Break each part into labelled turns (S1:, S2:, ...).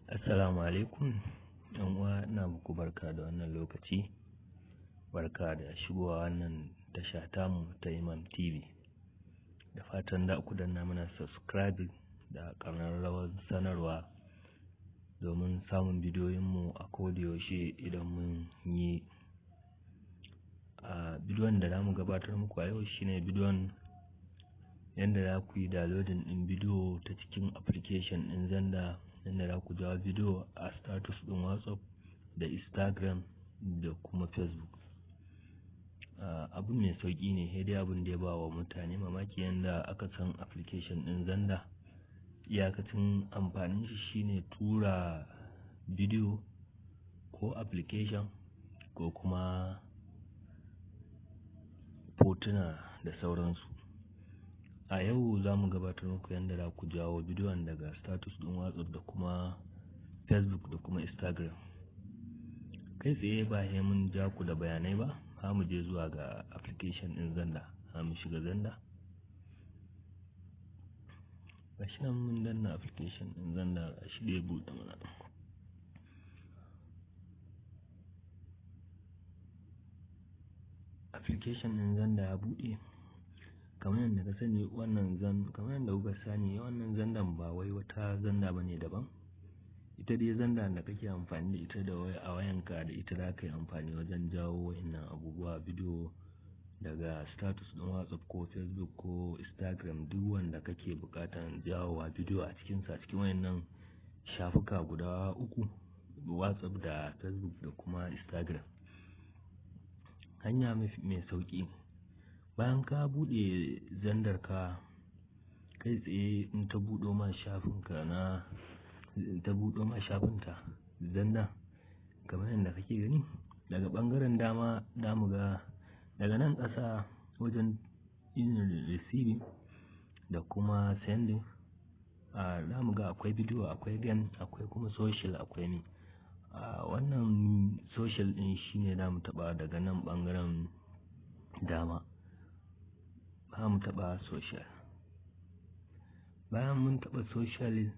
S1: Assalamu alaikum, yan uwa, ina muku barka da wannan lokaci, barka da shigowa wannan tasha tamu ta Imam TV. Da fatan da ku danna mana subscribe da ƙararrawar sanarwa domin samun bidiyoyinmu a kodayaushe idan mun yi. Bidiyon da zamu gabatar muku a yau shine bidiyon yadda za ku yi downloading ɗin bidiyo ta cikin application ɗin Xenda, yadda za ku jawo bidiyo a status ɗin WhatsApp da Instagram da kuma Facebook. Abu mai sauƙi ne, sai dai abin da ya ba wa mutane mamaki yadda aka san application ɗin Xenda. Iyakacin amfanin shi shine tura bidiyo ko application ko kuma hotuna da sauransu. A yau za mu gabatar muku yadda za ku jawo bidiyon daga status ɗin WhatsApp da kuma Facebook da kuma Instagram. Kai tsaye ba sai mun ja ku da bayanai ba, za mu je zuwa ga application ɗin Xenda. Za mu shiga Xenda. Gashi nan mun danna application ɗin Xenda, gashi dai buɗe mana. Application ɗin Xenda ya buɗe. Kamar yadda ka sani wannan wannan Xendan ba wai wata Xenda bane daban. Ita dai Xenda da kake amfani da ita a wayanka, da ita za ka yi amfani wajen jawo wayannan abubuwa bidiyo daga status ɗin WhatsApp ko Facebook ko Instagram, duk wanda kake buƙatan jawowa bidiyo a cikinsa, cikin wayannan shafuka guda uku, WhatsApp da Facebook da kuma Instagram. Hanya mai sauƙi, bayan ka buɗe Xendar ka, kai tsaye in ta buɗo ma shafinta Xenda, kamar yadda kake gani daga ɓangaren dama mu ga daga nan ƙasa wajen receiving da kuma sending, za mu ga akwai bidiyo, akwai game, akwai kuma social, akwai ni. Wannan social ɗin shine za mu taɓa daga nan ɓangaren dama. Za mu taɓa social. Bayan mun taɓa social,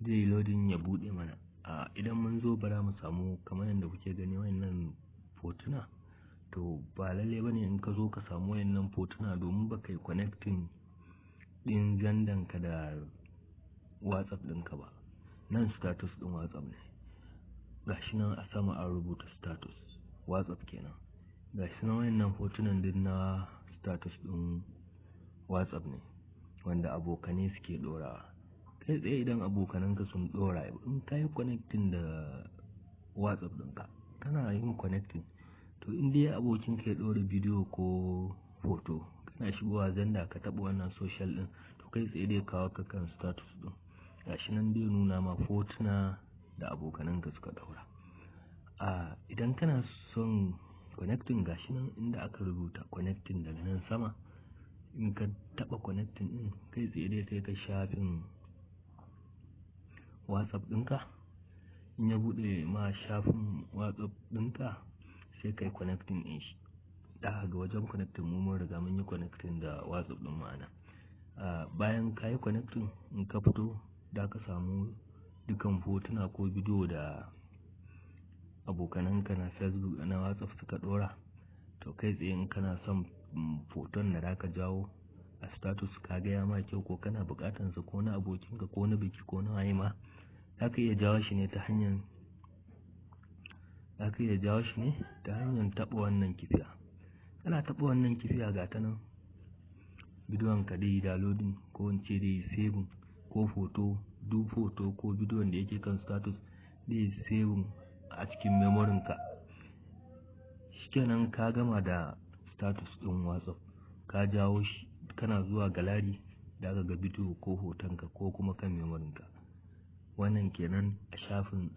S1: zai loading ya buɗe mana. Idan mun zo bara mu samu kamar yadda kuke gani wayannan hotuna, to ba lalle bane in ka zo ka samu wayannan hotuna domin baka yi connecting ɗin Xendan ka da WhatsApp ɗinka ba. Nan status ɗin WhatsApp ne. Gashi nan a sama an rubuta status WhatsApp kenan. Gashi nan wayannan hotunan din na status ɗin WhatsApp ne wanda abokanai suke ɗorawa. Kai tsaye idan abokananka sun ɗora, in ka yi connecting da WhatsApp ɗinka, kana yin connecting, to in dai abokinka ya ɗora bidiyo ko hoto, kana shigowa Xenda ka taɓa wannan social ɗin, to kai tsaye dai kawo ka kan status ɗin. Gashi nan dai nuna ma hotuna da abokananka suka ɗaura. Idan kana son connecting, gashi nan inda aka rubuta connecting daga nan sama, in ka taɓa connecting ɗin, kai tsaye dai kai ka shafin WhatsApp ɗinka. In ya buɗe ma shafin WhatsApp ɗinka, sai kai connecting ɗin shi. Da ga wajen connecting mun riga mun yi connecting da WhatsApp ɗin ma'ana. Bayan ka yi connecting, in ka fito da ka samu dukan hotuna ko bidiyo da abokananka na Facebook na WhatsApp suka ɗora. To kai tsaye in kana son hoton da zaka jawo a status, ka gaya ma kyau ko kana buƙatansa ko na abokinka ko na biki ko na waye ma, za ka iya jawo shi ne ta hanyar taɓa wannan kifiya. Kana taɓa wannan kifiya, ga ta nan bidiyon ka dai downloading ko in ce dai saving ko hoto, duk hoto ko bidiyon da yake kan status dai saving a cikin memorin ka. Shikenan ka gama da status ɗin WhatsApp, ka jawo shi, kana zuwa gallery da ka ga bidiyo ko hotonka ko kuma kan memorin ka. Wannan kenan a shafin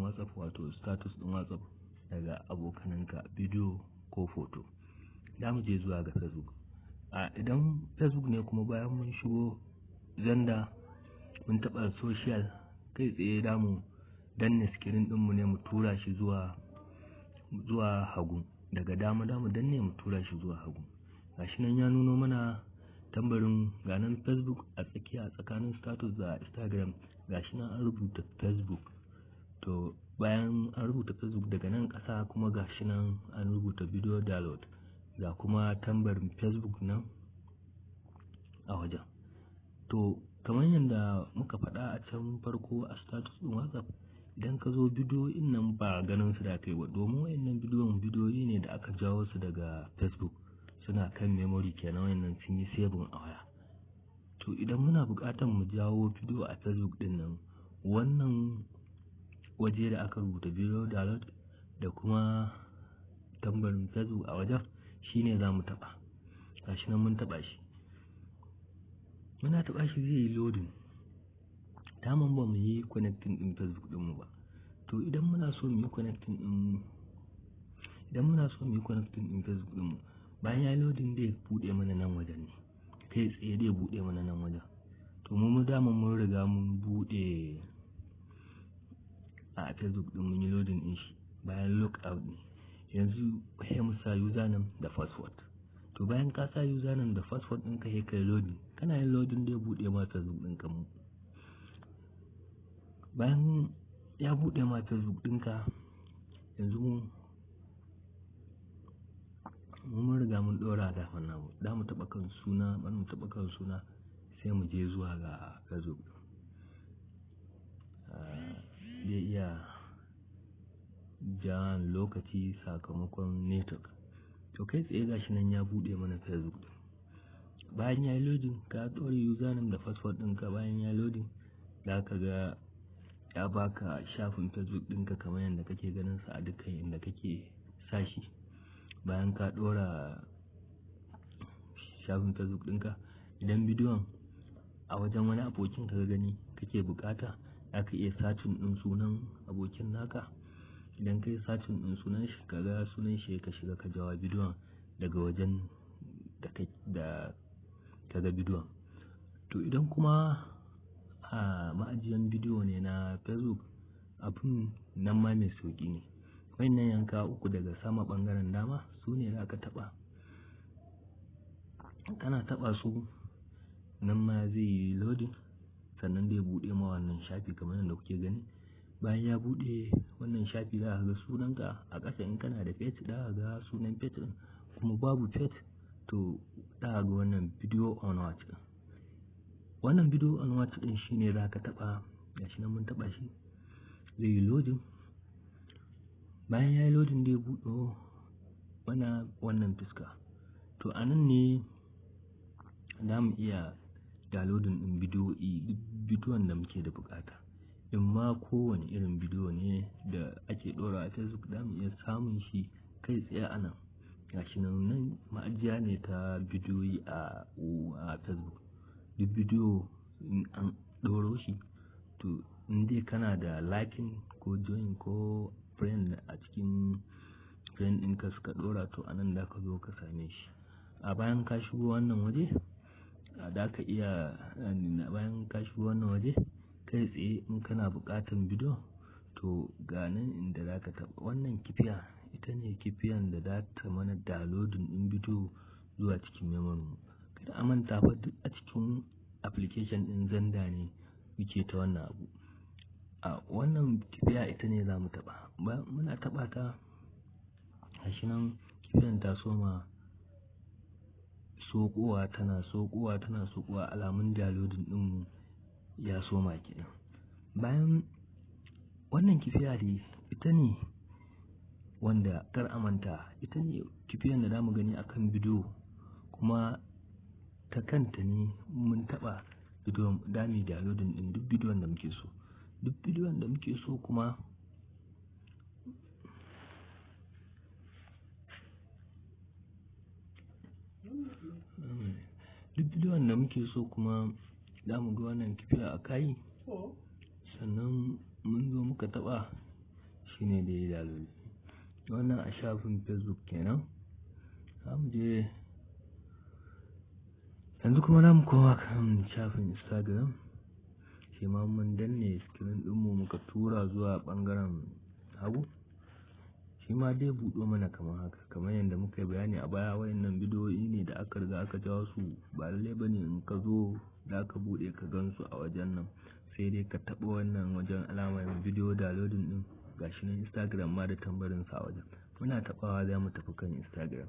S1: WhatsApp, wato status ɗin WhatsApp daga abokananka, bidiyo ko hoto. Da mu je zuwa ga Facebook. Idan Facebook ne kuma, bayan mun shigo Xenda mun taɓa social, kai tsaye da mu danne screen ɗinmu ne mu tura shi zuwa hagu. Daga dama danne mu tura shi zuwa hagu. Gashi nan ya nuno mana tambarin ganin Facebook a tsakiya tsakanin status da Instagram, gashi nan an rubuta Facebook. To bayan an rubuta Facebook daga nan ƙasa kuma gashi nan an rubuta video download, ga kuma tambarin Facebook nan a wajen. To kamar yadda muka faɗa a can farko a status ɗin WhatsApp, idan ka zo bidiyoyin nan ba ganin su da kai ba, domin wayannan bidiyoyi ne da aka jawo su daga Facebook, suna kan memory kenan, wayannan sun yi saving a waya. To idan muna buƙatar mu jawo bidiyo a Facebook ɗin nan, wannan waje da aka rubuta video download da kuma tambarin Facebook a wajen shine za mu taɓa. Gashi nan mun taɓa shi, muna taɓa shi zai yi loading. Daman ba mu yi connecting ɗin Facebook ɗinmu ba. To idan muna so mu yi connecting ɗin Facebook ɗinmu, bayan ya yi loading zai buɗe mana nan wajen ne, kai tsaye zai buɗe mana nan wajen. To mu daman mun riga mun buɗe a Facebook ɗin, mun yi loading ɗin shi, bayan logout ne. Yanzu sai mu sa username da password. To bayan ka sa username da password ɗinka sai kai loading, kana yin loading zai buɗe ma Facebook ɗinka. Bayan ya buɗe ma Facebook ɗinka, yanzu mun riga mun ɗora da wannan, da mu taɓa kan suna, sai mu je zuwa ga Facebook. Zai iya jan lokaci sakamakon network. To kai tsaye gashi nan ya buɗe mana Facebook ɗin. Bayan ya yi loading, ka ɗora username da password ɗinka, bayan ya yi loading za ka ga ya baka shafin Facebook ɗinka kamar yadda kake ganin sa a dukkan inda kake sa shi. Bayan ka ɗora shafin Facebook ɗinka, idan bidiyon a wajen wani abokin ka gani kake bukata, za ka iya searching ɗin sunan abokin naka. Idan ka yi searching ɗin sunan shi, ka ga sunan shi, ka shiga ka jawo bidiyon daga wajen da ka ga bidiyon. To idan kuma a ma'ajiyan bidiyo ne na Facebook, abun nan ma mai sauƙi ne. Wayannan yanka uku daga sama ɓangaren dama su ne za ka taɓa. Kana taɓa su, nan ma zai yi loading, sannan zai buɗe ma wannan shafi kamar yadda kuke gani. Bayan ya buɗe wannan shafi, za ka ga sunanka a ƙasa. In kana da page, za ka ga sunan page ɗin, kuma babu page, to za ka ga wannan video on watch ɗin. Wannan video on watch ɗin shine za ka taɓa. Gashi nan mun taɓa shi, zai yi loading. Bayan ya yi loading zai buɗe wannan fuska. To a nan ne za mu iya downloading ɗin bidiyon da muke da buƙata. In ma kowane irin bidiyo ne da ake ɗora a Facebook, za mu iya samun shi kai tsaye a nan. Gashi nan ma'ajiya ne ta bidiyoyi a Facebook. Duk bidiyo in an ɗoro shi, to in dai kana da liking ko join ko friend a cikin friend ɗinka suka ɗora, to a nan da ka zo ka same shi. A bayan ka shigo wannan waje, kai tsaye in kana buƙatan bidiyo, to ga nan inda za ka taɓa wannan kifiya. Ita ne kifiyan da za ta mana downloading ɗin bidiyo zuwa cikin memory mu. Kada a manta fa duk a cikin application ɗin Xenda ne muke ta wannan abu. A wannan kifiya ita ne za mu taɓa. Bayan muna taɓa ta, gashi nan kifiyan ta soma soƙowa, tana soƙowa, alamun downloading ɗin ya soma kenan. Bayan wannan kifiya dai, ita ne wanda kar a manta, ita ne kifiyan da za mu gani akan bidiyo, kuma ta kanta ne mun taɓa bidiyon, da mu downloading ɗin duk bidiyon da muke so. Duk bidiyon da muke so kuma za mu ga wannan kifiya a kai, sannan mun zo muka taɓa shi ne da ya download. Wannan a shafin Facebook kenan. Za mu je yanzu kuma za mu koma kan shafin Instagram. Shi ma mun danne screen ɗinmu muka tura zuwa ɓangaren hagu. Shi ma dai buɗo mana kamar haka, kamar yadda muka yi bayani a baya. Wayannan bidiyoyi ne da aka riga aka jawo su, ba lallai bane in ka zo da ka buɗe ka gan su a wajen nan, sai sai dai ka taɓa wannan wajen alamar video downloading din, gashi nan Instagram ma da tambarin sa wajen. Muna taɓawa za mu tafi kan Instagram.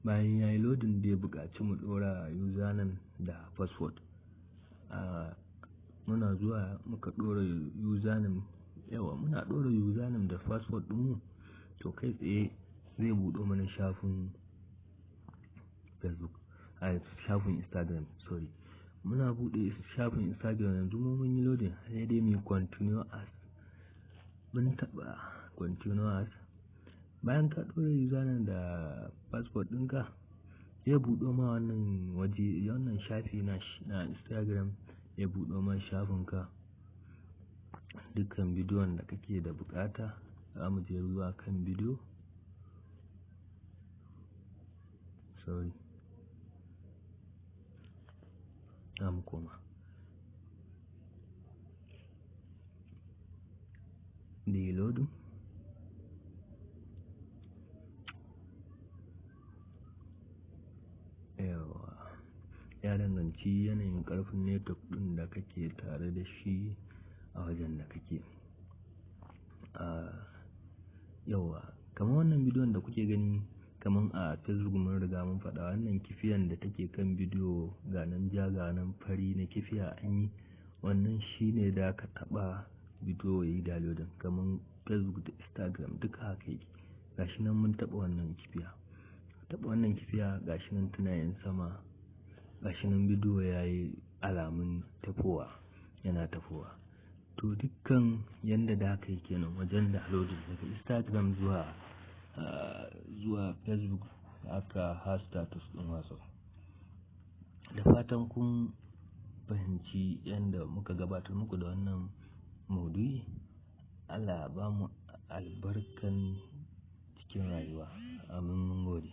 S1: Bayan yayi loading da ya buƙaci mu ɗora username da password. Muna zuwa muka ɗora username, muna ɗora username da password ɗinmu, to kai tsaye zai buɗo mana shafin Facebook, shafin Instagram, sorry. Muna buɗe shafin Instagram yanzu mun yi loading, sai dai mu continue as. Mun taɓa continue as. Bayan ka ɗora username da password ɗinka, zai buɗo ma wannan waje, wannan shafi na Instagram, ya buɗo ma shafinka. Dukkan bidiyon da kake da buƙata, za mu je zuwa kan bidiyo. Sorry. Za mu koma. Downloading. Ya danganci yanayin ƙarfin network ɗin da kake tare da shi a wajen da kake. Kamar wannan bidiyon da kuke gani, kamar a Facebook mun riga mun faɗa, wannan kifiyan da take kan bidiyo, ga nan ja ga nan fari na kifiya an yi, wannan shine da ka taɓa bidiyo yayi downloading. Kamar Facebook da Instagram duka haka yake. Gashi nan mun taɓa wannan kifiya. Taɓa wannan kifiya, gashi nan tana yin sama, gashi nan bidiyo yayi alamun tafowa, yana tafowa. To dukkan yanda da haka yake nan wajen downloading daga Instagram zuwa Facebook aka ha status ɗin WhatsApp. Da fatan kun fahimci yanda muka gabatar muku da wannan maudu'i. Allah ya ba mu albarkan cikin rayuwa. Amin, mun gode.